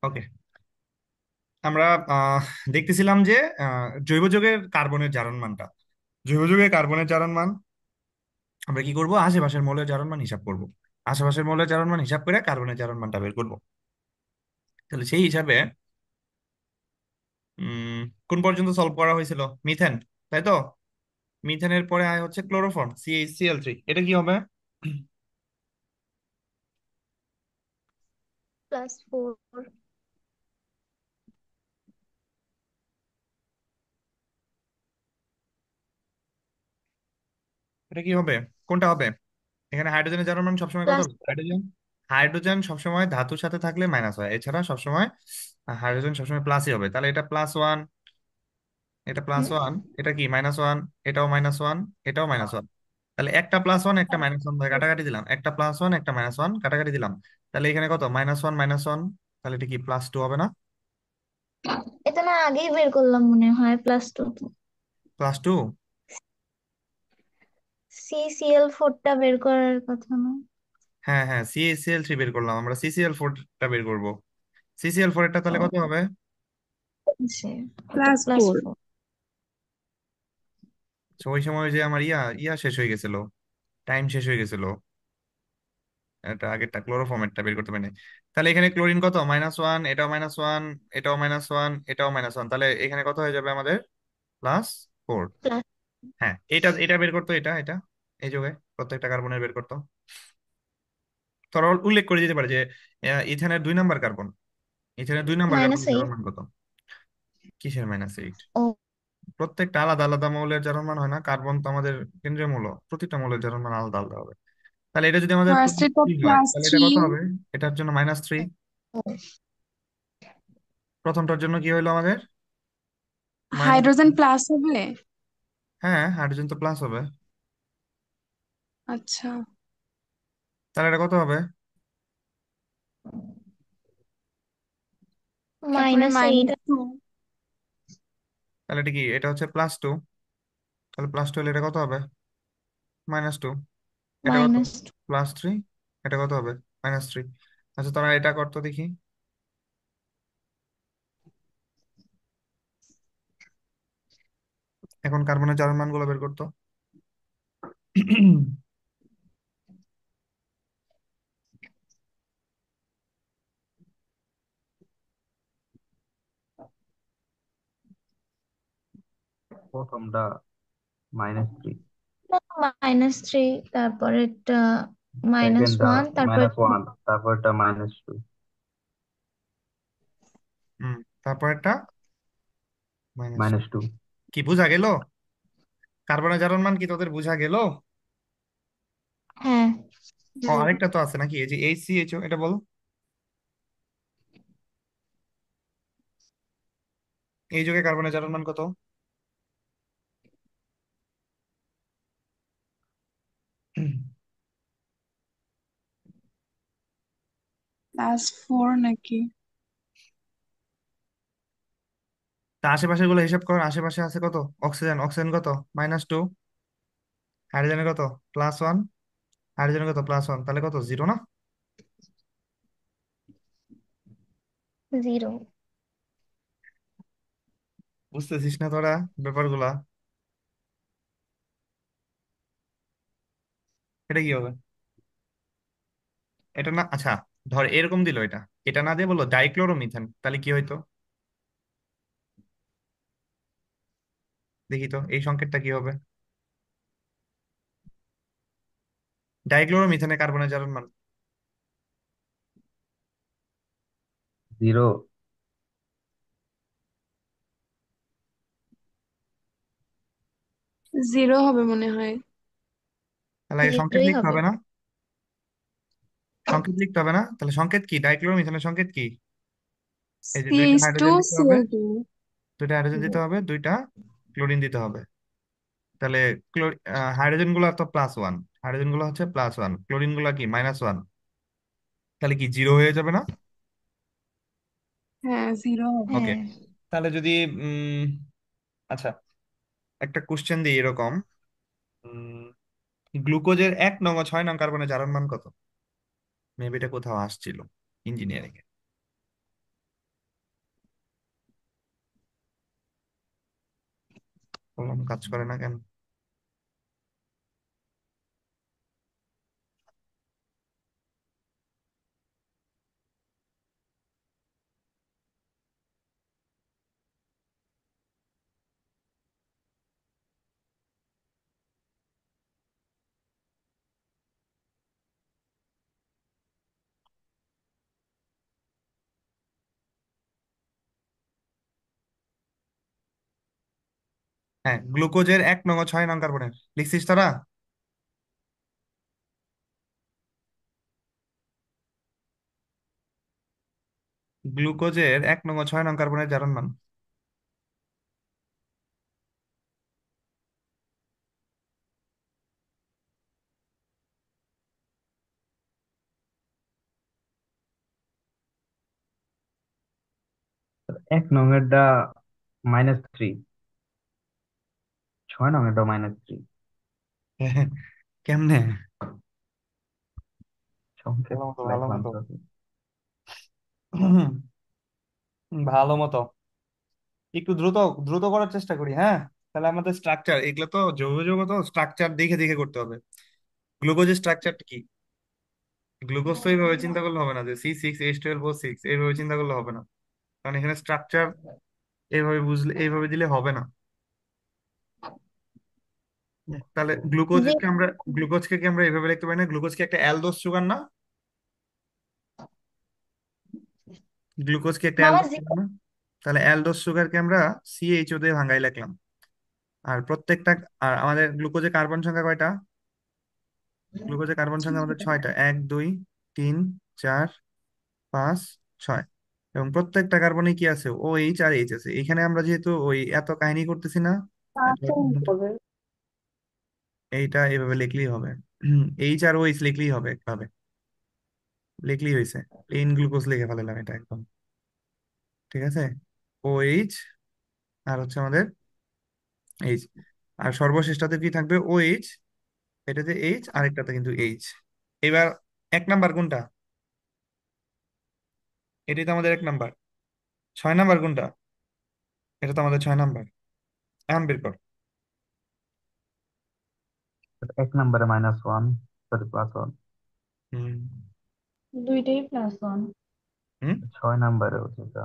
ওকে। আমরা আহ, দেখতেছিলাম যে জৈব যৌগের কার্বনের জারণ মানটা, জৈব যৌগের কার্বনের জারণ মান আমরা কি করব, আশেপাশের মৌলের জারণ মান হিসাব করব। আশেপাশের মৌলের জারণ মান হিসাব করে কার্বনের জারণ মানটা বের করব। তাহলে সেই হিসাবে উম কোন পর্যন্ত সলভ করা হয়েছিল? মিথেন, তাই তো? মিথেনের পরে আয় হচ্ছে ক্লোরোফর্ম, CH3। এটা কি হবে? +4। এটা কি হবে? কোনটা হবে? এখানে হাইড্রোজেনের জারণ মান সবসময় কত প্লাস হবে? হাইড্রোজেন, হাইড্রোজেন সবসময় ধাতুর সাথে থাকলে মাইনাস হয়, এছাড়া সবসময় হাইড্রোজেন সবসময় প্লাসই হবে। তাহলে এটা +1, এটা +1, এটা কি -1, এটাও -1, এটাও -1। তাহলে একটা +1 একটা -1 ধরে কাটাকাটি দিলাম, একটা +1 একটা -1 কাটাকাটি দিলাম। তাহলে এখানে কত? -1 -1। তাহলে এটা কি +2 হবে না? এটা না আগেই বের করলাম মনে হয়, +2 তো। +2। CCl4টা বের করার কথা না? হ্যাঁ হ্যাঁ, CaCl3 বের করলাম, আমরা CCl4টা বের করব। CCl4 এরটা তাহলে ও, কত হবে? সে এটা +4। +4। তো ওই সময় যে আমার ইয়া ইয়া শেষ হয়ে গেছিল, টাইম শেষ হয়ে গেছিল, এটা আগেরটা ক্লোরোফর্মেরটা বের করতে পারিনি। তাহলে এখানে ক্লোরিন কত? -1, এটাও -1, এটাও -1, এটাও -1। তাহলে এখানে কত হয়ে যাবে আমাদের? +4। প্লাস। হ্যাঁ, এটা এটা বের করতো, এটা এটা এই যোগে প্রত্যেকটা কার্বনের বের করতো। তোরা উল্লেখ করে দিতে পারে যে ইথেনের 2 নাম্বার কার্বন, ইথেনের 2 নাম্বার কার্বনের -8। জারণ মান কত? কিসের -8? ও, প্রত্যেকটা আলাদা আলাদা মৌলের জারণ মান হয় না, কার্বন তো আমাদের কেন্দ্রীয় মৌল, প্রতিটা মৌলের জারণ মান আলাদা আলাদা হবে। তাহলে এটা যদি আমাদের ফার্স্টে তো +3 হয় তাহলে এটা +3। কত হবে? এটার জন্য -3। প্রথমটার জন্য কি হইলো আমাদের? মাইনাস। হাইড্রোজেন প্লাস হবে। হ্যাঁ, হাইড্রোজেন তো প্লাস হবে। আচ্ছা। তাহলে এটা কত হবে? তারপরে -8। -2। তাহলে এটা কি, এটা হচ্ছে +2। তাহলে +2 হলে এটা কত হবে? -2। এটা কত? মাইনাস। +3। এটা কত হবে? -3। আচ্ছা, তোরা এটা করতো দেখি। এখন কার্বনের জারণ মান গুলো বের করতো। প্রথমটা -3, -3, তারপরে এটা সেকেন্ডটা -1, তারপরে -1, তারপরটা -2। হুম, তারপর একটা মাইনাস। -2। কি বোঝা গেল? কার্বনের জারণ মান কি তোদের বোঝা গেল? হ্যাঁ। ও, হুম। আরেকটা তো আছে নাকি, এই যে HCHO, এটা বল। এই যুগে কার্বনের জারণ মান কত? +4 নাকি? তা আশেপাশে গুলো হিসাব কর, আশেপাশে আছে কত? অক্সিজেন, অক্সিজেন কত? -2। হাইড্রোজেনের কত? +1। হাইড্রোজেনের কত? +1। তাহলে কত? 0 না? 0। বুঝতেছিস না তোরা ব্যাপারগুলা? এটা কি হবে? এটা না, আচ্ছা, ধর এরকম দিল, এটা এটা না দিয়ে বললো ডাইক্লোরোমিথেন, তাহলে কি হইতো? দেখি তো এই সংকেতটা কি হবে। ডাইক্লোরোমিথেনের কার্বনের জারণ মান। 0। 0 হবে মনে হয়। তাহলে আগে সংকেত 0ই লিখতে হবে। হবে না? সংকেত লিখতে হবে না? তাহলে সংকেত কি? ডাইক্লোরোমিথেনের সংকেত কি? এই যে দুইটা CH2 হাইড্রোজেন দিতে হবে, Cl2। দুইটা হাইড্রোজেন দিতে হবে, দুইটা ক্লোরিন দিতে হবে। তাহলে হাইড্রোজেন গুলো তো +1, হাইড্রোজেন গুলো হচ্ছে +1, ক্লোরিন গুলো কি -1। তাহলে কি 0 হয়ে যাবে না? হ্যাঁ, 0 হবে। ওকে। হ্যাঁ। তাহলে যদি উম আচ্ছা, একটা কোশ্চেন দিই এরকম, গ্লুকোজের 1 নং ও 6 নং কার্বনের জারণ মান কত? মেবি এটা কোথাও আসছিল ইঞ্জিনিয়ারিং এ। কলম কাজ করে না কেন? হ্যাঁ, গ্লুকোজের 1 নং ও 6 নং কার্বনের লিখছিস তারা? গ্লুকোজের 1 নং ও 6 নং কার্বনের জারণ মান। 1 নং-এরটা -3, 6 নং-এরটা -3। কেমনে? সংক্ষেপ ভালো মতো, ভালো লেখলাম মতো। তো। ভালো মতো। একটু দ্রুত দ্রুত করার চেষ্টা করি, হ্যাঁ। তাহলে আমাদের স্ট্রাকচার এগুলো তো যৌগ যৌগ, তো স্ট্রাকচার দেখে দেখে করতে হবে। গ্লুকোজের স্ট্রাকচারটা কি? গ্লুকোজ তো এইভাবে চিন্তা করলে হবে না যে C6H12O6, এইভাবে চিন্তা করলে হবে না। কারণ এখানে স্ট্রাকচার এইভাবে বুঝলে, এইভাবে দিলে হবে না। তাহলে জি। গ্লুকোজকে কি আমরা এইভাবে লিখতে পারি না? গ্লুকোজ কি একটা অ্যালদোস সুগার না? গ্লুকোজ কি একটা মামা অ্যালদোস জি। সুগার না? তাহলে অ্যালদোস সুগারকে আমরা CHO দিয়ে ভাঙাই লিখলাম। আর প্রত্যেকটা, আর আমাদের গ্লুকোজে কার্বন সংখ্যা কয়টা? গ্লুকোজে কার্বন সংখ্যা আমাদের 6টা, 1 2 3 4 5 6। এবং প্রত্যেকটা কার্বনে কি আছে? OH আর H আছে। এখানে আমরা যেহেতু ওই এত কাহিনী করতেছি না, এইটা এইভাবে লিখলেই হবে। H আর OH লিখলেই হবে, একভাবে লিখলেই হয়েছে। প্লেন গ্লুকোজ লিখে ফেলাম এটা একদম। ঠিক আছে, OH আর হচ্ছে আমাদের H, আর সর্বশেষটাতে কি থাকবে? OH, এটাতে H, আরেকটাতে কিন্তু H। এবার 1 নাম্বার কোনটা? এটাই তো আমাদের 1 নাম্বার। 6 নাম্বার কোনটা? এটা তো আমাদের 6 নাম্বার। এখন বের কর। 1 নম্বরে -1, সরি +1। হুম। দুইটাই +1। হুম। 6 নম্বরে হচ্ছে এটা।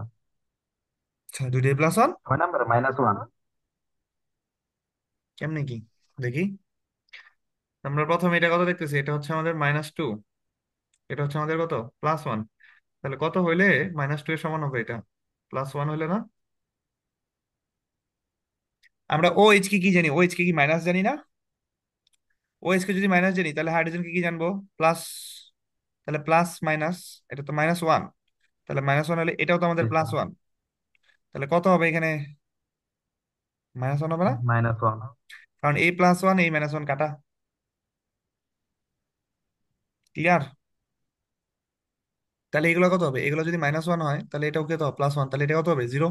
দুইটাই +1। 6 নম্বরে -1। কেমনে কি? দেখি। আমরা প্রথমে এটা কত দেখতেছি? এটা হচ্ছে আমাদের -2, এটা হচ্ছে আমাদের কত? +1। তাহলে কত হইলে -2 এর সমান হবে এটা? +1 হইলে না? আমরা ও এইচ কে কি জানি? ও এইচ কে কি মাইনাস জানি না? ও এইচ কে যদি মাইনাস জানি, তাহলে হাইড্রোজেনকে কি জানবো? প্লাস। তাহলে প্লাস মাইনাস, এটা তো -1। তাহলে -1 হলে এটাও তো আমাদের +1। তাহলে কত হবে এখানে? -1 হবে না? -1। কারণ এই +1, এই -1 কাটা। ক্লিয়ার? তাহলে এগুলো কত হবে? এগুলো যদি -1 হয়, তাহলে এটাও কত? +1। তাহলে এটা কত হবে? 0।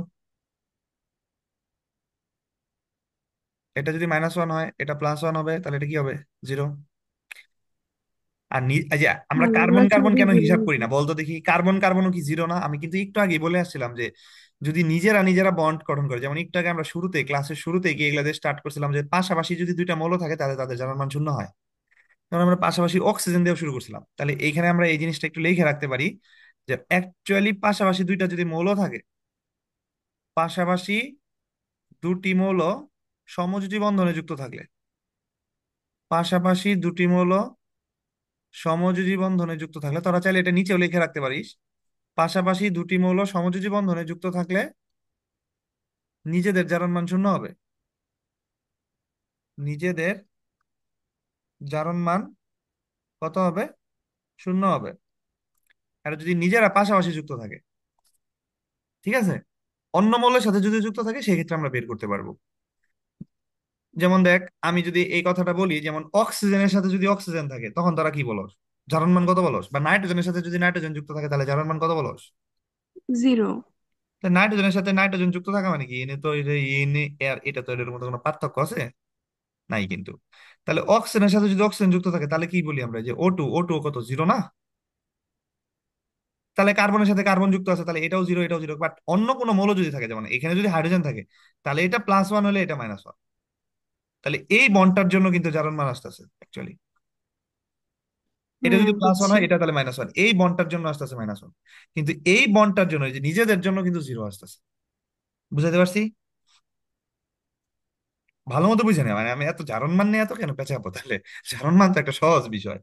এটা যদি -1 হয়, এটা +1 হবে, তাহলে এটা কি হবে? 0। আর এই যে আমরা হ্যাঁ, আমরা কার্বন কার্বন সবই কেন জিরো হিসাব করি হবে। না বলতো দেখি? কার্বন কার্বনও কি 0 না? আমি কিন্তু একটু আগে বলে আসছিলাম যে যদি নিজেরা নিজেরা বন্ড গঠন করে, যেমন একটু আগে আমরা শুরুতে, ক্লাসের শুরুতে গিয়ে এগুলা দিয়ে স্টার্ট করছিলাম যে পাশাপাশি যদি দুইটা মৌল থাকে, তাহলে তাদের জারণ মান শূন্য হয়। কারণ আমরা পাশাপাশি অক্সিজেন দিয়েও শুরু করছিলাম। তাহলে এইখানে আমরা এই জিনিসটা একটু লিখে রাখতে পারি যে অ্যাকচুয়ালি পাশাপাশি দুইটা যদি মৌল থাকে, পাশাপাশি দুটি মৌল সমযোজী বন্ধনে যুক্ত থাকলে, পাশাপাশি দুটি মৌল সমযোজী বন্ধনে যুক্ত থাকলে, তোরা চাইলে এটা নিচেও লিখে রাখতে পারিস। পাশাপাশি দুটি মৌল সমযোজী বন্ধনে যুক্ত থাকলে নিজেদের জারণ মান শূন্য হবে। নিজেদের জারণ মান কত হবে? শূন্য হবে। আর যদি নিজেরা পাশাপাশি যুক্ত থাকে, ঠিক আছে, অন্য মৌলের সাথে যদি যুক্ত থাকে, সেই ক্ষেত্রে আমরা বের করতে পারবো। যেমন দেখ, আমি যদি এই কথাটা বলি, যেমন অক্সিজেনের সাথে যদি অক্সিজেন থাকে, তখন তারা কি বলস? জারণ মান কত বলস? বা নাইট্রোজেনের সাথে যদি নাইট্রোজেন যুক্ত থাকে, তাহলে জারণ মান কত বলস? 0। নাইট্রোজেনের সাথে নাইট্রোজেন যুক্ত থাকা মানে কি? এনে তো এনে এর, এটা তো এর মধ্যে কোনো পার্থক্য আছে? নাই কিন্তু। তাহলে অক্সিজেনের সাথে যদি অক্সিজেন যুক্ত থাকে, তাহলে কি বলি আমরা? যে O2, O2 কত? 0 না? তাহলে কার্বনের সাথে কার্বন যুক্ত আছে, তাহলে এটাও 0, এটাও 0। বাট অন্য কোনো মৌল যদি থাকে, যেমন এখানে যদি হাইড্রোজেন থাকে, তাহলে এটা +1 হলে এটা -1। তাহলে এই বন্ডটার জন্য কিন্তু জারণ মান আসতেছে অ্যাকচুয়ালি। এটা হ্যাঁ যদি +1 বুঝছি। হয়, এটা তাহলে -1, এই বন্ডটার জন্য আসতেছে -1। কিন্তু এই বন্ডটার জন্য, এই যে নিজেদের জন্য কিন্তু 0 আসতেছে। বুঝাতে পারছি? ভালো মতো বুঝে না, মানে আমি এত জারণ মান নিয়ে এত কেন পেঁচাবো তাহলে? জারণ মান তো একটা সহজ বিষয়।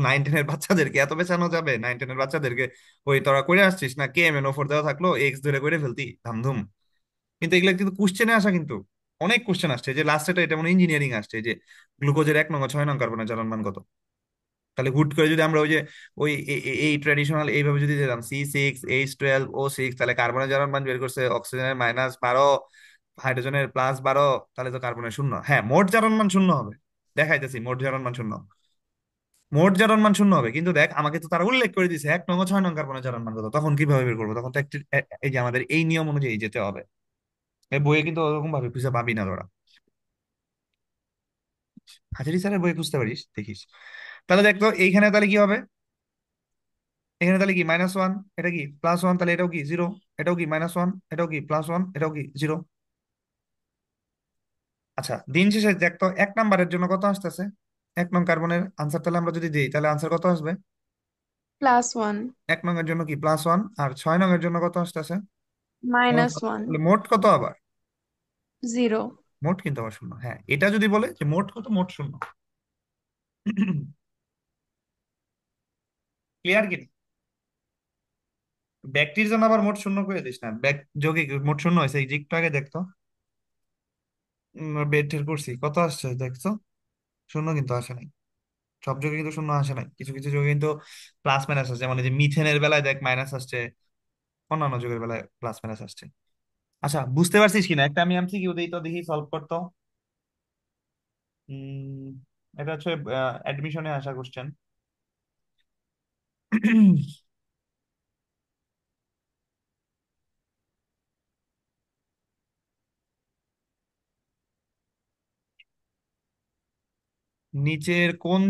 9-10 এর বাচ্চাদেরকে এত পেঁচানো যাবে? 9-10 এর বাচ্চাদেরকে ওই তোরা করে আসছিস না, KMN04 দেওয়া থাকলো, এক্স ধরে করে ফেলতি ধামধুম। কিন্তু এগুলো কিন্তু কোশ্চেনে আসা, কিন্তু অনেক কোশ্চেন আসছে, যে লাস্টেটা এটা মানে ইঞ্জিনিয়ারিং আসছে, যে গ্লুকোজের 1 নং ও 6 নং কার্বনের জারণ মান কত। তাহলে হুট করে যদি আমরা ওই যে ওই এই ট্র্যাডিশনাল এইভাবে যদি দিলাম C6H12O6, তাহলে কার্বনের জারণ মান বের করছে অক্সিজেনের -12, হাইড্রোজেনের +12, তাহলে তো কার্বনের শূন্য। হ্যাঁ, মোট জারণ মান শূন্য হবে, দেখাইতেছি মোট জারণ মান শূন্য। মোট জারণ মান শূন্য হবে, কিন্তু দেখ আমাকে তো তারা উল্লেখ করে দিয়েছে 1 নং ও 6 নং কার্বনের জারণ মান কত, তখন কিভাবে বের করবো? তখন তো একটি এই যে আমাদের এই নিয়ম অনুযায়ী যেতে হবে। এই বইয়ে কিন্তু ওরকম ভাবে খুঁজে পাবি না তোরা। হাজারি স্যারের বই খুঁজতে পারিস, দেখিস। তাহলে দেখ তো এইখানে তাহলে কি হবে? এখানে তাহলে কি -1, এটা কি +1, তাহলে এটাও কি 0, এটাও কি -1, এটাও কি +1, এটাও কি 0। আচ্ছা, দিন শেষে দেখ তো 1 নাম্বারের জন্য কত আসতেছে। 1 নং কার্বনের আনসার তাহলে আমরা যদি দিই, তাহলে আনসার কত আসবে? +1। 1 নং এর জন্য কি +1, আর 6 নং এর জন্য কত আসতেছে? -1। তাহলে মোট কত আবার? 0। মোট কিন্তু আবার শূন্য। হ্যাঁ, এটা যদি বলে যে মোট কত, মোট শূন্য। ক্লিয়ার কি? ব্যক্তির জন্য আবার মোট শূন্য করে দিস না, যোগে মোট শূন্য হয়েছে, এই যে একটু আগে দেখতো বের টের করছি কত আসছে দেখছো, শূন্য কিন্তু আসে নাই। সব যোগে কিন্তু শূন্য আসে নাই, কিছু কিছু যোগে কিন্তু প্লাস মাইনাস আসছে, যেমন এই যে মিথেনের বেলায় দেখ মাইনাস আসছে, অন্যান্য যোগের বেলায় প্লাস মাইনাস আসছে। আচ্ছা, বুঝতে পারছিস কিনা একটা আমি এমসিকিউ দিই তো, দেখি সলভ করতো। উম এটা হচ্ছে অ্যাডমিশনে আসা কোশ্চেন। নিচের কোন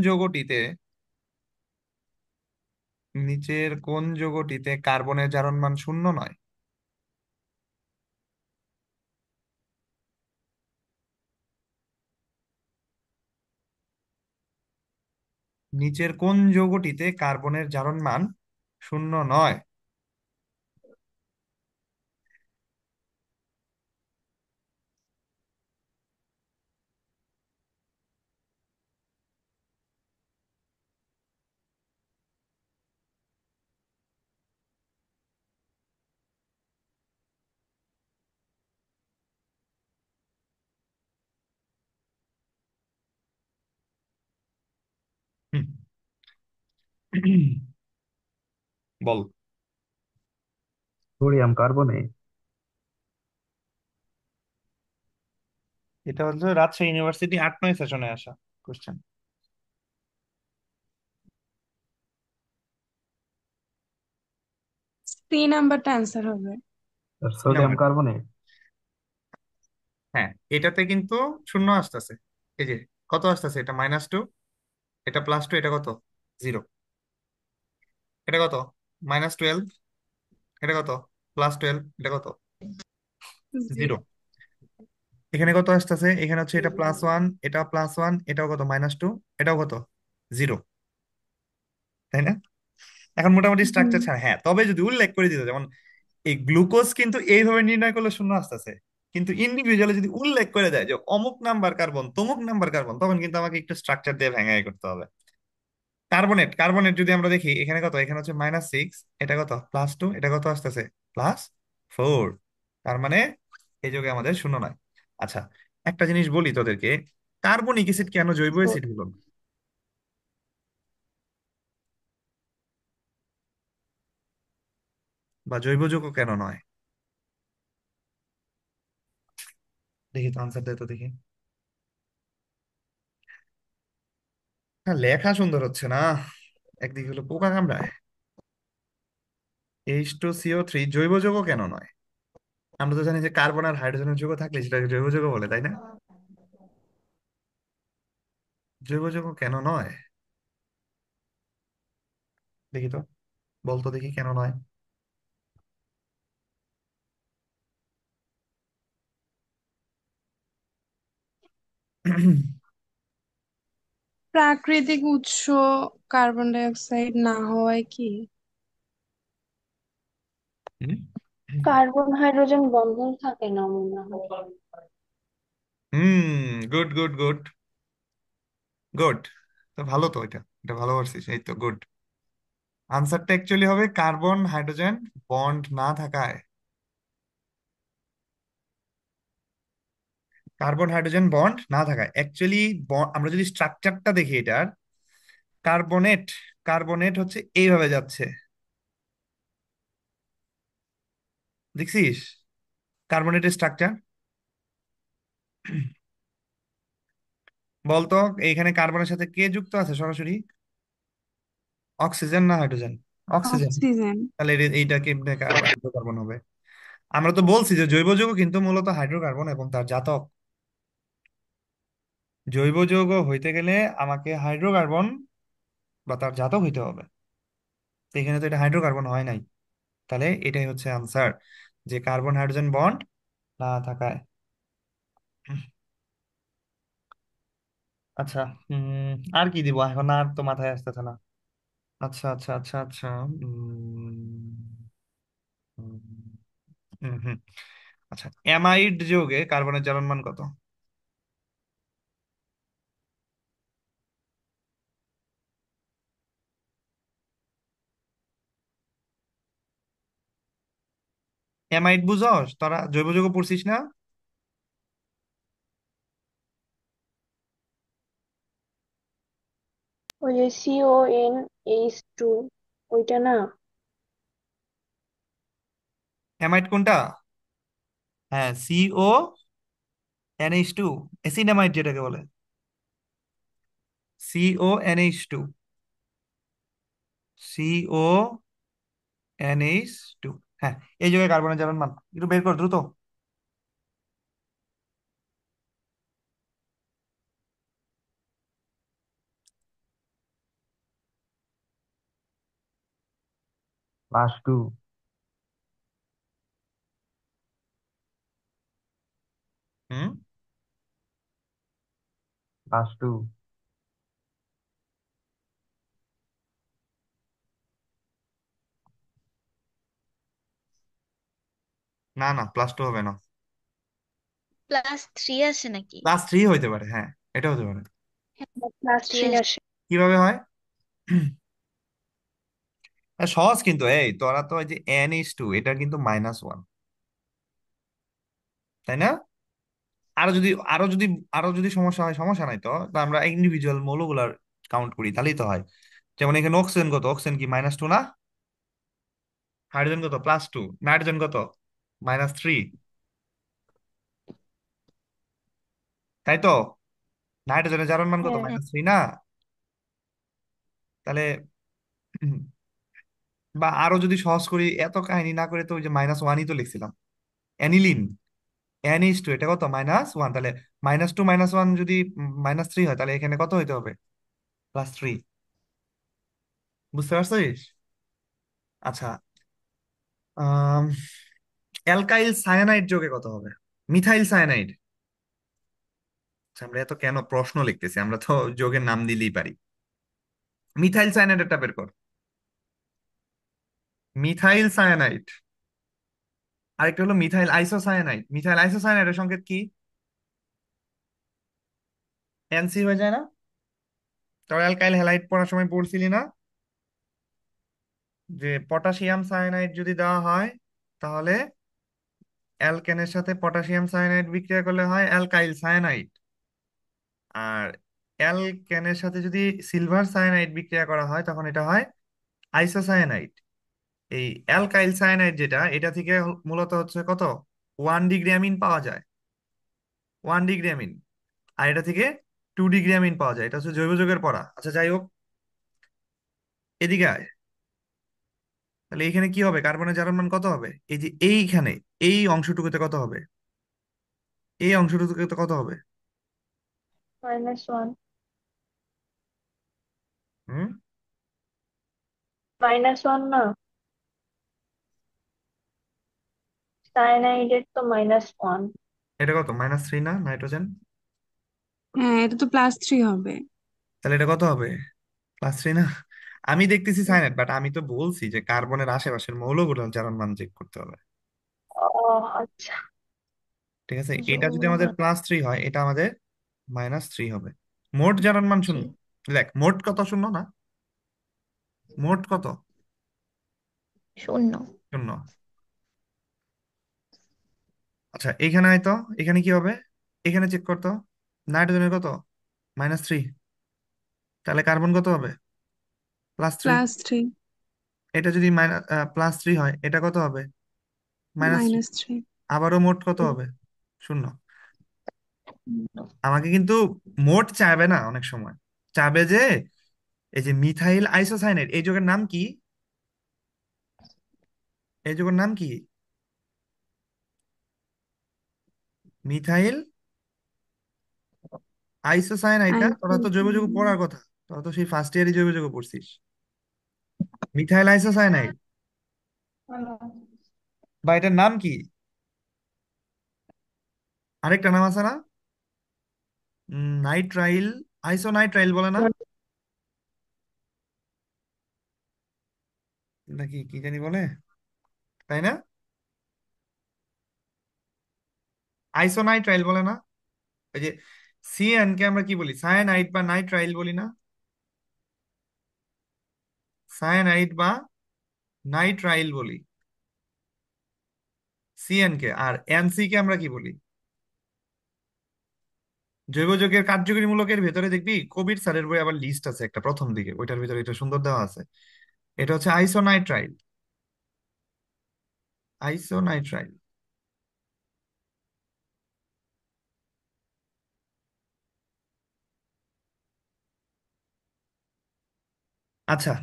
যৌগটিতে কার্বনের জারণ মান শূন্য নয়? নিচের কোন যৌগটিতে কার্বনের জারণ মান শূন্য নয়? হুম। বল। Sodium carbonate. এটা হচ্ছে রাজশাহী ইউনিভার্সিটি 8-9 সেশনে আসা কোশ্চেন। 3 নাম্বারটা অ্যান্সার হবে। আর কি সোডিয়াম নাম্বার? কার্বনেট। হ্যাঁ, এটাতে কিন্তু শূন্য আসতেছে। এই যে কত আসতেছে, এটা -2, এটা +2, এটা কত 0, এটা কত -12, এটা কত +12, এটা কত 0। 0। এখানে কত আসতেছে, এখানে হচ্ছে এটা +1, এটা +1, এটাও কত -2, এটাও কত 0, তাই না? এখন মোটামুটি হুম। স্ট্রাকচার ছাড়া, হ্যাঁ তবে যদি উল্লেখ করে দিত, যেমন এই গ্লুকোজ কিন্তু এইভাবে নির্ণয় করলে শূন্য আসতেছে, কিন্তু ইন্ডিভিজুয়ালি যদি উল্লেখ করে দেয় যে অমুক নাম্বার কার্বন তমুক নাম্বার কার্বন, তখন কিন্তু আমাকে একটু স্ট্রাকচার দিয়ে ভেঙে করতে হবে। কার্বনেট কার্বনেট যদি আমরা দেখি, এখানে কত, এখানে হচ্ছে -6, এটা কত +2, এটা কত আসতেছে +4, তার মানে এই যোগে আমাদের শূন্য নয়। আচ্ছা, একটা জিনিস বলি তোদেরকে, কার্বনিক অ্যাসিড কেন জৈব অ্যাসিড হলো না? বা জৈব যৌগ কেন নয়? দেখি তো, আনসার দে তো দেখি। না, লেখা সুন্দর হচ্ছে না, একদিকে হলো পোকা কামড়ায়। H2CO3 জৈব যৌগ কেন নয়? আমরা তো জানি যে কার্বন আর হাইড্রোজেনের যৌগ থাকলে সেটাকে জৈব যৌগ বলে, তাই না? জৈব যৌগ কেন নয়? দেখি তো, বলতো দেখি কেন নয়। প্রাকৃতিক উৎস কার্বন ডাই অক্সাইড না হওয়ায় কি? কার্বন হাইড্রোজেন বন্ধন থাকে না মনে হয়। Good good good good. তো ভালো, তো এটা এটা ভালো করছিস, এই তো গুড। আনসারটা অ্যাকচুয়ালি হবে কার্বন হাইড্রোজেন বন্ড না থাকায়। কার্বন হাইড্রোজেন বন্ড না থাকায় অ্যাকচুয়ালি, আমরা যদি স্ট্রাকচারটা দেখি এটার, কার্বনেট, কার্বনেট হচ্ছে এইভাবে যাচ্ছে, দেখছিস কার্বনেটের স্ট্রাকচার? বলতো এইখানে কার্বনের সাথে কে যুক্ত আছে সরাসরি? অক্সিজেন না হাইড্রোজেন? অক্সিজেন। অক্সিজেন। তাহলে এইটা কেমনে হাইড্রোকার্বন হবে? আমরা তো বলছি যে জৈব যৌগ কিন্তু মূলত হাইড্রোকার্বন এবং তার জাতক। জৈব যৌগ হইতে গেলে আমাকে হাইড্রোকার্বন বা তার জাতক হইতে হবে। তো এখানে তো এটা হাইড্রোকার্বন হয় নাই। তাহলে এটাই হচ্ছে আনসার, যে কার্বন হাইড্রোজেন বন্ড না থাকায়। আচ্ছা, আর কি দিব এখন, আর তো মাথায় আসতেছে না। আচ্ছা আচ্ছা আচ্ছা আচ্ছা। উম, হুম হুম। আচ্ছা, অ্যামাইড যৌগে কার্বনের জারণ মান কত? অ্যামাইড বুঝস তোরা, জৈব যৌগ পড়ছিস না? ওই যে CONH2, ওইটা না? অ্যামাইড কোনটা? হ্যাঁ, CONH2, অ্যাসিড অ্যামাইড যেটাকে বলে, CONH2, CONH2। হ্যাঁ, এই জায়গায় কার্বনের জারণ মান একটু বের কর দ্রুত। +2, হুম। +2। না না, +2 হবে না। +3 আছে নাকি? +3 হইতে পারে, হ্যাঁ, এটা হতে পারে। থ্রি +3 আছে। আসে। কিভাবে হয়? সহজ কিন্তু, এই তোরা তো এই যে NH2, এটা কিন্তু -1, তাই না? আরো যদি আরো যদি আরো যদি সমস্যা হয়, সমস্যা নাই তো, তা আমরা ইন্ডিভিজুয়াল মৌলগুলার কাউন্ট করি তাহলেই তো হয়। যেমন এখানে অক্সিজেন কত? অক্সিজেন কি -2 না? হাইড্রোজেন কত? +2। নাইট্রোজেন কত? -3। তাই তো? নাইট্রোজেনের জারণ মান কত? হ্যাঁ। -3 না? তাহলে উম, বা আরো যদি সহজ করি, এত কাহিনী না করে তো ওই যে -1ই তো লিখছিলাম। অ্যানিলিন, NH2, এটা কত? -1। তাহলে -2 -1 যদি -3 হয়, তাহলে এখানে কত হইতে হবে? +3। বুঝতে পারছিস? আচ্ছা, আহ অ্যালকাইল সায়ানাইড যোগে কত হবে? Methyl cyanide. আচ্ছা, আমরা এত কেন প্রশ্ন লিখতেছি, আমরা তো যোগের নাম দিলেই পারি। মিথাইল সায়ানাইডটা বের কর। Methyl cyanide. আরেকটা হলো মিথাইল আইসোসায়ানাইড। মিথাইল আইসোসায়ানাইডের সংকেত কি? NC হয়ে যায় না? তবে অ্যালকাইল হ্যালাইড পড়ার সময় পড়ছিলি না, যে পটাশিয়াম সায়ানাইড যদি দেওয়া হয়, তাহলে অ্যালকেনের সাথে পটাশিয়াম সায়ানাইড বিক্রিয়া করলে হয় অ্যালকাইল সায়ানাইড। আর অ্যালকেনের সাথে যদি সিলভার সায়ানাইড বিক্রিয়া করা হয়, তখন এটা হয় আইসোসায়ানাইড। এই অ্যালকাইল সায়ানাইড যেটা, এটা থেকে মূলত হচ্ছে কত, 1 ডিগ্রি অ্যামিন পাওয়া যায়, 1 ডিগ্রি অ্যামিন। আর এটা থেকে 2 ডিগ্রি অ্যামিন পাওয়া যায়। এটা হচ্ছে জৈব যৌগের পড়া। আচ্ছা, যাই হোক, এদিকে আয়। তাহলে এইখানে কি হবে? কার্বনের জারণ মান কত হবে? এই যে এইখানে, এই অংশটুকুতে কত হবে? এই অংশটুকুতে কত হবে? -1। হুম। -1 না? সায়ানাইডের তো -1। এটা কত? -3 না নাইট্রোজেন? হ্যাঁ, এটা তো +3 হবে। তাহলে এটা কত হবে? +3 না? আমি দেখতেছি সাইনাইড, বাট আমি তো বলছি যে কার্বনের আশেপাশের মৌলগুলো জারণ মান চেক করতে হবে। ও আচ্ছা। ঠিক আছে, এটা যদি আমাদের যৌগ +3 হয়, এটা আমাদের -3 হবে। মোট জারণ মান শূন্য। ঠিক। দেখ মোট কত, শূন্য না? মোট কত? শূন্য। শূন্য। আচ্ছা এখানে আয় তো, এখানে কি হবে? এখানে চেক করতো, নাইট্রোজেনের কত? -3। তাহলে কার্বন কত হবে? +3। +3। এটা যদি +3 হয়, এটা কত হবে? -3। -3। আবারও মোট কত হবে? শূন্য। আমাকে কিন্তু মোট চাইবে না, অনেক সময় চাবে যে এই যে মিথাইল আইসোসাইনাইড, এই যৌগের নাম কি? এই যৌগের নাম কি? মিথাইল আইসোসায়ানাইডটা। তোরা তো জৈব যৌগ পড়ার কথা, তোরা তো সেই ফার্স্ট ইয়ারই জৈব যৌগ পড়ছিস। মিথাইল আইসোসায়ানাইড, বা এটার নাম কি? আরেকটা নাম আছে না? নাইট্রাইল, আইসোনাইট্রাইল বলে না? নাকি কি জানি বলে, তাই না? আইসোনাইট্রাইল বলে না? ওই যে সিএন কে আমরা কি বলি, সায়ানাইড বা নাইট্রাইল বলি না? সায়ানাইড বা নাইট্রাইল বলি সিএন কে। আর এনসি কে আমরা কি বলি? জৈব যৌগের কার্যকরী মূলকের ভেতরে দেখবি, কবির স্যারের বই আবার লিস্ট আছে একটা প্রথম দিকে, ওইটার ভিতরে এটা সুন্দর দেওয়া আছে। এটা হচ্ছে আইসোনাইট্রাইল। আইসোনাইট্রাইল। আচ্ছা,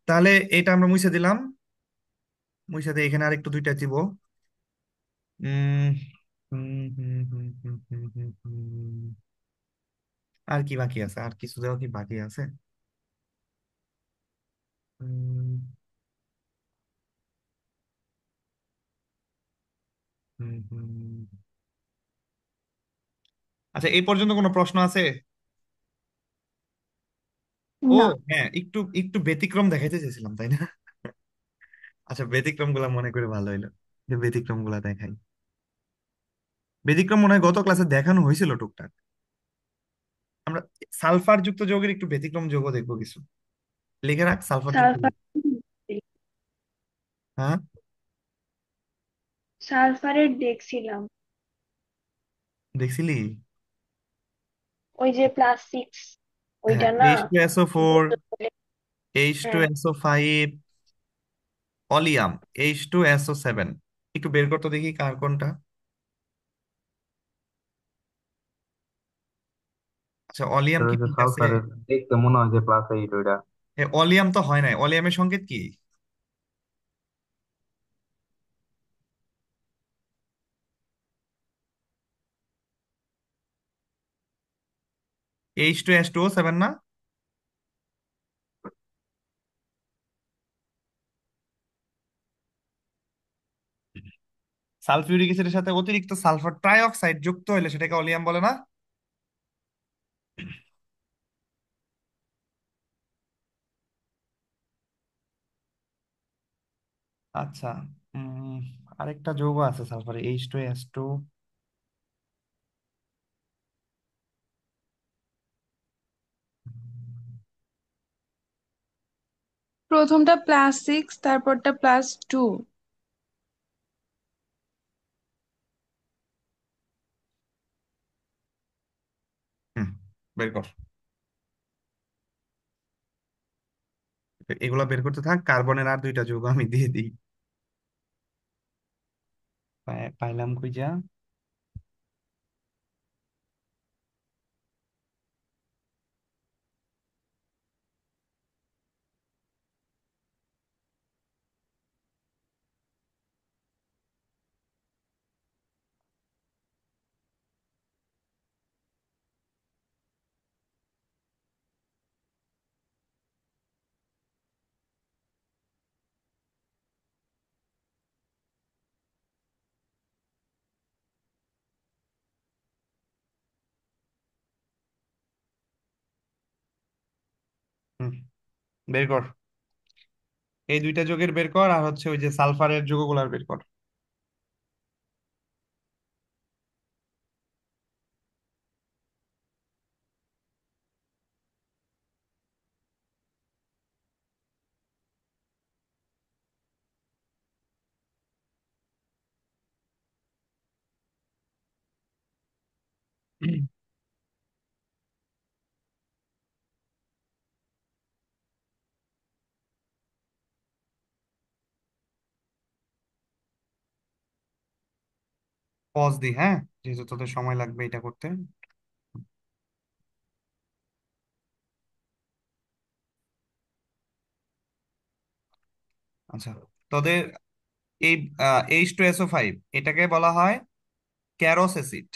তাহলে এটা আমরা মুছে দিলাম। মুছে দিয়ে এখানে আরেকটু দুইটা দিব। উম হুম, হুম, হুম, হুম, হুম, হুম, হুম। আর কি বাকি আছে? আর কিছু দেওয়া কি বাকি আছে? উম, হুম, হুম। আচ্ছা, এই পর্যন্ত কোনো প্রশ্ন আছে? ও না। হ্যাঁ, একটু একটু ব্যতিক্রম দেখাইতে চেয়েছিলাম, তাই না? আচ্ছা, ব্যতিক্রম গুলা মনে করে ভালো হইলো যে ব্যতিক্রম গুলা দেখাই। ব্যতিক্রম মনে হয় গত ক্লাসে দেখানো হয়েছিল টুকটাক। আমরা সালফার যুক্ত যৌগের একটু ব্যতিক্রম যৌগ দেখবো কিছু। লিখে রাখ, সালফার যুক্ত যৌগ। সালফার হ্যাঁ, সালফারের দেখছিলাম। দেখছিলি? ওই যে +6, হ্যাঁ, ওইটা না। H2SO4, হ্যাঁ, H2SO5, অলিয়াম, H2SO7। একটু বের করতে দেখি কার কোনটা। আচ্ছা, অলিয়াম এটা কি হচ্ছে ঠিক আছে? সালফারের, দেখতে মনে হয় যে +8 ওইটা। অলিয়াম তো হয় নাই, অলিয়ামের সংকেত কি? H2H2O7 না? সালফিউরিক অ্যাসিডের সাথে অতিরিক্ত সালফার ট্রাইঅক্সাইড যুক্ত হলে সেটাকে অলিয়াম বলে না? আচ্ছা, উম আরেকটা যৌগ আছে সালফারে, H2S2। প্রথমটা +6, তারপরটা +2। হুম, বের কর। এগুলা বের করতে থাক, কার্বনের আর দুইটা যৌগ আমি দিয়ে দিই। পাইলাম কই যা? হুম, বের কর। এই দুইটা যৌগের বের কর, আর হচ্ছে ওই যে সালফারের যৌগগুলার বের কর। পজ দি, হ্যাঁ, যেহেতু তোদের সময় লাগবে এটা করতে। আচ্ছা, তোদের এই H2SO5 এটাকে বলা হয় ক্যারস অ্যাসিড।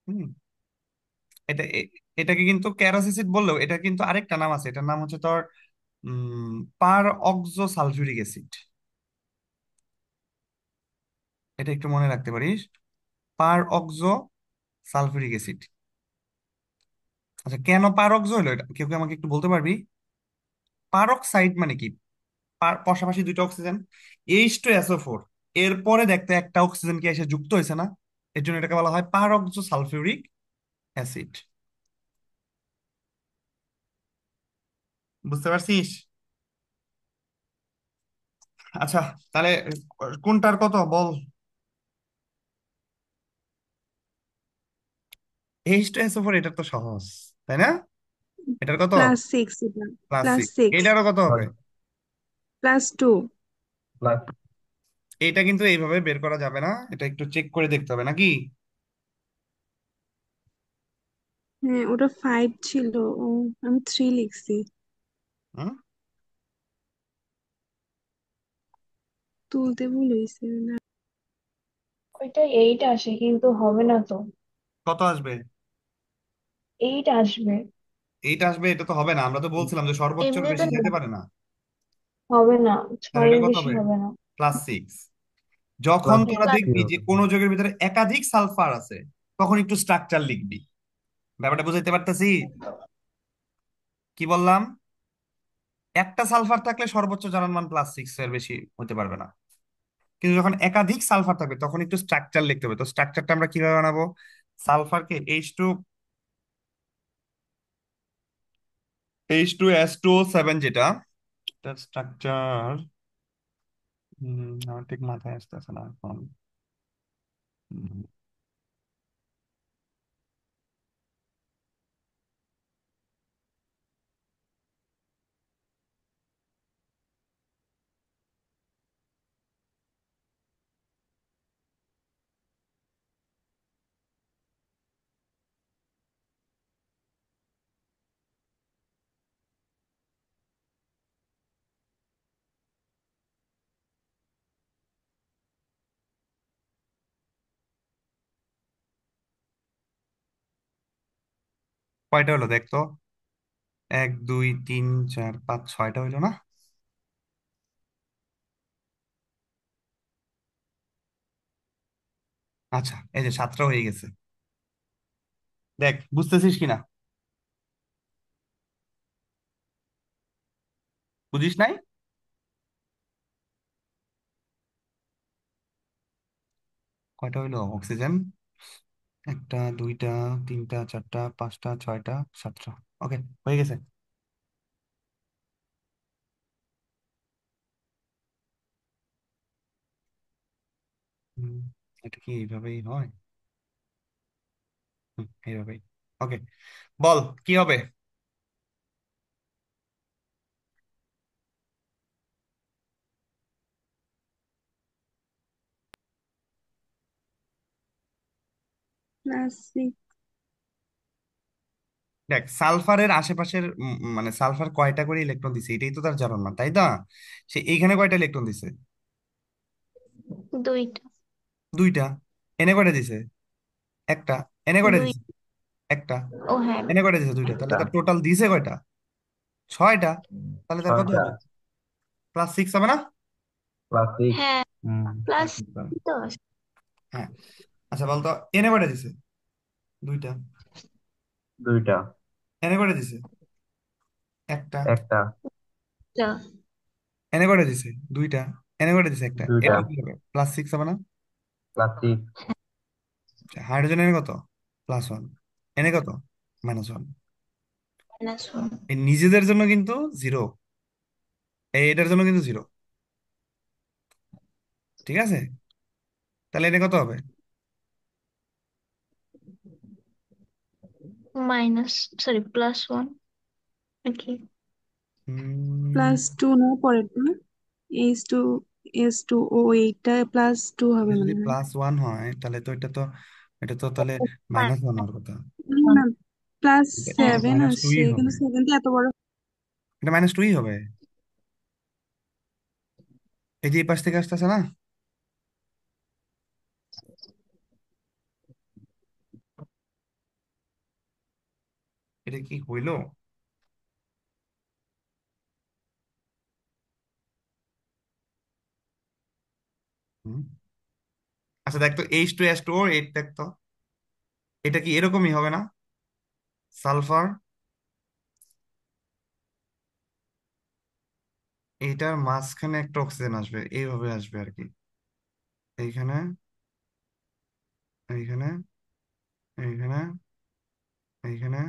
হুম, এটা এটাকে কিন্তু ক্যারস অ্যাসিড বললেও এটা কিন্তু আরেকটা নাম আছে, এটার নাম হচ্ছে তোর পার অক্সো সালফিউরিক অ্যাসিড। এটা একটু মনে রাখতে পারিস, পার অক্সো সালফিউরিক অ্যাসিড। আচ্ছা, কেন পার অক্সো হলো এটা কেউ কি আমাকে একটু বলতে পারবি? পারক্সাইড মানে কি? পাশাপাশি দুইটা অক্সিজেন, H2SO4, এরপরে দেখতে একটা অক্সিজেন কি এসে যুক্ত হয়েছে না, এর জন্য এটাকে বলা হয় পার অক্সো সালফিউরিক অ্যাসিড। বুঝতে পারছিস? আচ্ছা, তাহলে কোনটার কত বল। H2SO4 এটা তো সহজ, তাই না? এটার কত? +6 এটা। Plus six. +6। এটারও কত হবে? +2। প্লাস। এটা কিন্তু এইভাবে বের করা যাবে না, এটা একটু চেক করে দেখতে হবে নাকি। হ্যাঁ, ওটা 5 ছিল। ও, আমি 3 লিখছি। হুম? তুলতে ভুল হয়েছে না। ওইটা 8 আসে কিন্তু হবে না তো। কত আসবে? 8 আসবে। এইটা আসবে, এটা তো হবে না, আমরা তো বলছিলাম যে সর্বোচ্চর এমনিতে বেশি যেতে পারে না। হবে না, তাহলে এটা 6-এর কত বেশি হবে? হবে না। +6। যখন প্লাস তোরা প্লাস দেখবি যে কোনো যোগের ভিতরে একাধিক সালফার আছে, তখন একটু স্ট্রাকচার লিখবি। ব্যাপারটা বুঝাইতে পারতেছি? কি বললাম? একটা সালফার থাকলে সর্বোচ্চ জারণ মান +6 এর বেশি হতে পারবে না, কিন্তু যখন একাধিক সালফার থাকবে তখন একটু স্ট্রাকচার লিখতে হবে। তো স্ট্রাকচারটা আমরা কিভাবে বানাবো? সালফারকে H2S2O7 যেটা, তার স্ট্রাকচার আমার ঠিক মাথায় আসতেছে না এখন। হুম, কয়টা হলো দেখতো? 1 2 3 4 5 6টা হইলো না? আচ্ছা, এই যে 7টা হয়ে গেছে। দেখ বুঝতেছিস কিনা, বুঝিস নাই? কয়টা হইলো অক্সিজেন? একটা, দুইটা, তিনটা, চারটা, পাঁচটা, ছয়টা, সাতটা। ওকে, হয়ে গেছে। হুম, এটা কি এইভাবেই হয়? এইভাবেই। ওকে, বল কি হবে। +6। দেখ সালফারের আশেপাশের মানে সালফার কয়টা করে ইলেকট্রন দিছে এটাই তো তার জানার না, তাই না? সে এইখানে কয়টা ইলেকট্রন দিছে? দুইটা। দুইটা। এনে কয়টা দিছে? একটা। এনে কয়টা দুই। দিছে? একটা। ও হ্যাঁ। এনে কয়টা দিছে? দুইটা। তাহলে একটা। তার টোটাল দিছে কয়টা? 6টা। তাহলে তার কত 6টা। হবে? +6 হবে না? +6। হ্যাঁ, হুম। প্লাস +6 তো। হ্যাঁ। আচ্ছা বলতো, এনে কয়টা দিছে? দুইটা। দুইটা। এনে করে দিছে একটা, একটা, যা। এনে করে দিছে দুইটা, এনে করে দিছে একটা, দুইটা, এটা কি হবে? প্লাস সিক্স হবে না? প্লাস সিক্স, হাইড্রোজেন এনে কত? Plus one. এনে কত? Minus one. -1। এই নিজেদের জন্য কিন্তু জিরো, এটার জন্য কিন্তু জিরো। ঠিক আছে, তাহলে এনে কত হবে? মাইনাস, সরি, +1 নাকি? উম, +2 না পরেরটা? H2S2O, এইটা +2 হবে এটা যদি মনে হয়। প্লাস ওয়ান হয় তাহলে তো এটা তো তাহলে মাইনাস ওয়ান হওয়ার কথা। না, প্লাস এটা তো 7 মাইনাস টুই আসছে, হবে, কিন্তু 7 তো এত বড়। এটা মাইনাস টুই হবে। এই যে এই পাশ থেকে আসতেছে না, এটা কি হইলো? হুম। আচ্ছা দেখ তো, H2S2O এইট দেখ তো, এটা কি এরকমই হবে না? সালফার, এইটার মাঝখানে একটা অক্সিজেন আসবে, এইভাবে আসবে আর কি। এইখানে, এইখানে, এইখানে, এইখানে,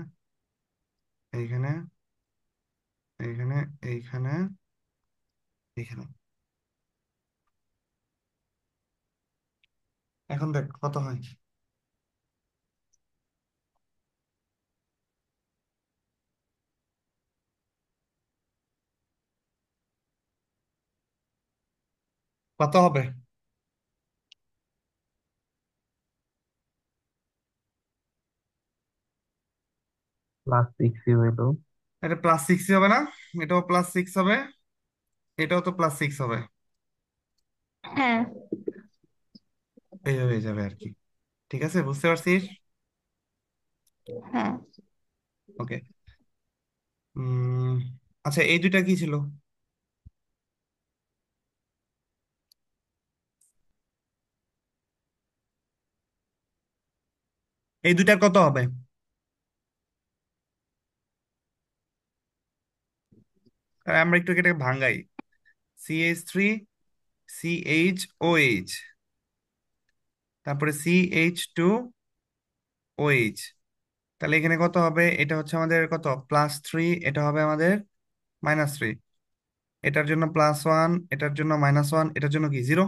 এইখানে, এইখানে, এইখানে, এইখানে। এখন দেখ কত হয়। কত হবে? প্লাস সিক্সই হইলো। এটা প্লাস সিক্স হবে না? এটাও প্লাস সিক্স হবে, এটাও তো প্লাস সিক্স হবে। হ্যাঁ। এইভাবে হয়ে যাবে আর কি। ঠিক আছে, বুঝতে পারছিস? হ্যাঁ। ওকে। উম আচ্ছা, এই দুইটা কি ছিল? এই দুইটার কত হবে? আর আমরা একটু এটা ভাঙ্গাই। CH3, CHOH, তারপরে CH2OH। তাহলে এখানে কত হবে? এটা হচ্ছে আমাদের কত, প্লাস থ্রি, এটা হবে আমাদের মাইনাস থ্রি। এটার জন্য প্লাস ওয়ান, এটার জন্য মাইনাস ওয়ান, এটার জন্য কি জিরো,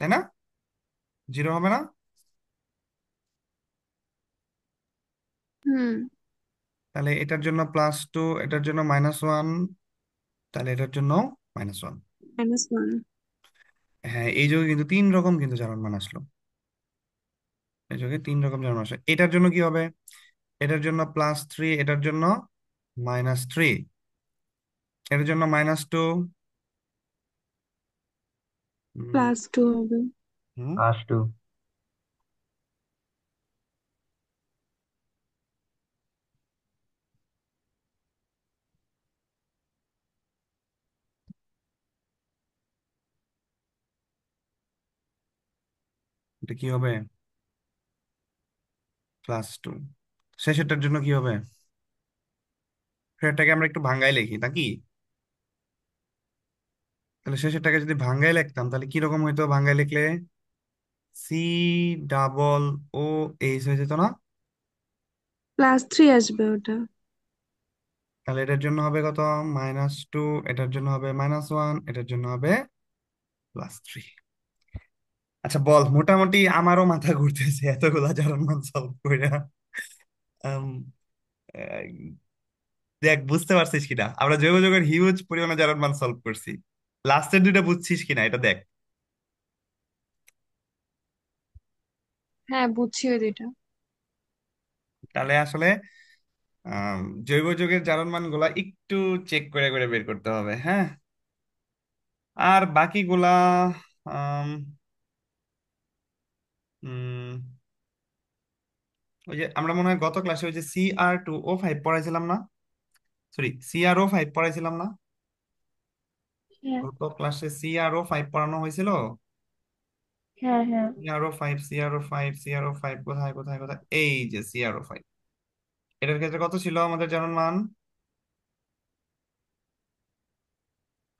তাই না? জিরো হবে না? হুম। তাহলে এটার জন্য প্লাস টু, এটার জন্য মাইনাস ওয়ান, তাহলে এটার জন্য মাইনাস ওয়ান। -1। হ্যাঁ, এই যুগে কিন্তু তিন রকম কিন্তু জারণ মান আসলো, এই যুগে তিন রকম জারণ মান আসলো। এটার জন্য কি হবে? এটার জন্য প্লাস থ্রি, এটার জন্য মাইনাস থ্রি, এটার জন্য মাইনাস টু। +2 হবে। হুম, প্লাস টু, এটা কি হবে? Plus two. শেষেরটার জন্য কি হবে? সেটাকে আমরা একটু ভাঙ্গাই লিখি নাকি? তাহলে শেষেরটাকে যদি ভাঙ্গাই লিখতাম তাহলে কি রকম হইতো ভাঙ্গাই লিখলে? COOH হয়ে যেত না? +3 আসবে ওটা। তাহলে এটার জন্য হবে কত? মাইনাস টু, এটার জন্য হবে মাইনাস ওয়ান, এটার জন্য হবে প্লাস থ্রি। আচ্ছা বল, মোটামুটি আমারও মাথা ঘুরতেছে এতগুলা জারণ মান সলভ করে। আম, আহ, দেখ বুঝতে পারছিস কিনা, আমরা জৈব যৌগের হিউজ পরিমাণে জারণ মান সলভ করছি। লাস্টের দুইটা বুঝছিস কিনা এটা দেখ। হ্যাঁ, বুঝছি ওই দুইটা। তাহলে আসলে আম, জৈব যৌগের জারণ মান গুলা একটু চেক করে করে বের করতে হবে, হ্যাঁ। আর বাকিগুলা আম, উম, ওই যে আমরা মনে হয় গত ক্লাসে ওই যে CR2O5 পড়াইছিলাম না? সরি, CRO5 পড়াইছিলাম না? হ্যাঁ, গত ক্লাসে CRO5 পড়ানো হয়েছিল। হ্যাঁ, হ্যাঁ। CRO5, CRO5, CRO5, কোথায় কোথায় কোথায়, এই যে CRO5। এটার ক্ষেত্রে কত ছিল আমাদের জারণ মান?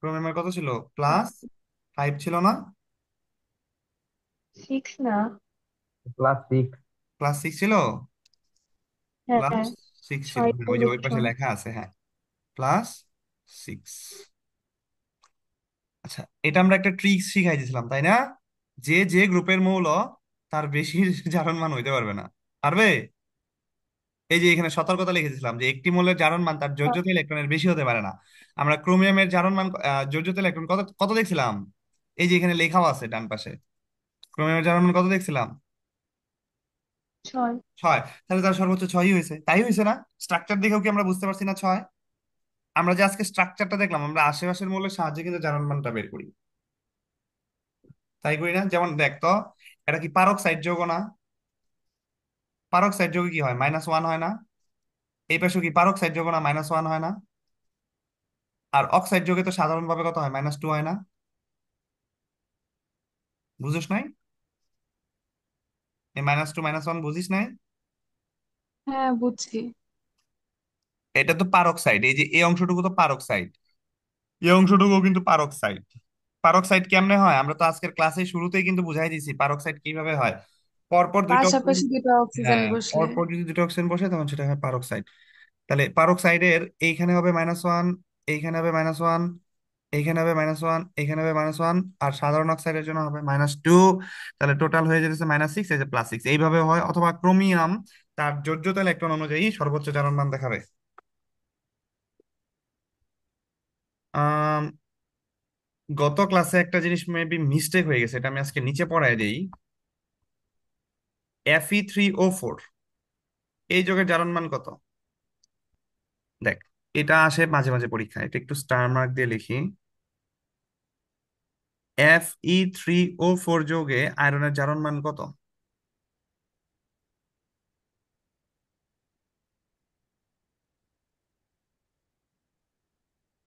ক্রোমিয়ামের কত ছিল? +5 ছিল না? 6 না। +6। +6 ছিল। প্লাস হ্যাঁ, সিক্স ছিল, 6 হ্যাঁ, ওই যে ওই পাশে 6। লেখা আছে, হ্যাঁ, +6। আচ্ছা, এটা আমরা একটা ট্রিক্স শিখাই দিয়েছিলাম তাই না? যে যে গ্রুপের মৌল তার বেশি জারণ মান হইতে পারবে না। পারবে? এই যে এখানে সতর্কতা লিখেছিলাম যে একটি মৌলের জারণ মান তার যোজ্যতা ইলেকট্রনের বেশি হতে পারে না। আমরা ক্রোমিয়ামের জারণ মান যোজ্যতা ইলেকট্রন কত কত দেখছিলাম? এই যে এখানে লেখাও আছে ডান পাশে। ক্রোমিয়ামের জারণ মান কত দেখছিলাম? 6। 6। তাহলে তার সর্বোচ্চ 6ই হয়েছে, তাই হয়েছে না? স্ট্রাকচার দেখেও কি আমরা বুঝতে পারছি না 6? আমরা যে আজকে স্ট্রাকচারটা দেখলাম, আমরা আশেপাশের মৌলের সাহায্যে কিন্তু জারণ মানটা বের করি, তাই করি না? যেমন দেখ তো, এটা কি পারক্সাইড যৌগ না? পারক্সাইড যৌগে কি হয়, -1 হয় না? এই পাশে কি পারক্সাইড যৌগ না, -1 হয় না? আর অক্সাইড যৌগে তো সাধারণভাবে কত হয়, -2 হয় না? বুঝিস নাই? এই -2 -1 বুঝিস নাই? হ্যাঁ, বুঝছি। এটা তো পারক্সাইড, এই যে এই অংশটুকু তো পারক্সাইড, এই অংশটুকু কিন্তু পারক্সাইড। পারক্সাইড কেমনে হয় আমরা তো আজকের ক্লাসে শুরুতেই কিন্তু বুঝাই দিয়েছি পারক্সাইড কিভাবে হয়। পরপর দুইটা অক্সিজেন, পাশাপাশি দুটো অক্সিজেন হ্যাঁ, বসলে। পরপর যদি দুটো অক্সিজেন বসে তখন সেটা হয় পারক্সাইড। তাহলে পারক্সাইডের এইখানে হবে -1, এইখানে হবে -1, এইখানে হবে -1, এইখানে হবে -1, আর সাধারণ অক্সাইডের জন্য হবে -2। তাহলে টোটাল হয়ে যেতেছে -6, এই যে +6, এইভাবে হয়। অথবা ক্রোমিয়াম তার যোজ্যতা ইলেকট্রন অনুযায়ী সর্বোচ্চ জারণ মান দেখাবে। আম, গত ক্লাসে একটা জিনিস মেবি মিস্টেক হয়ে গেছে, এটা আমি আজকে নিচে পড়ায় দিই। Fe3O4 এই যৌগের জারণ মান কত? দেখ, এটা আসে মাঝে মাঝে পরীক্ষায়, এটা একটু স্টার মার্ক দিয়ে লিখি। Fe3O4 যৌগে আয়রনের জারণ মান কত?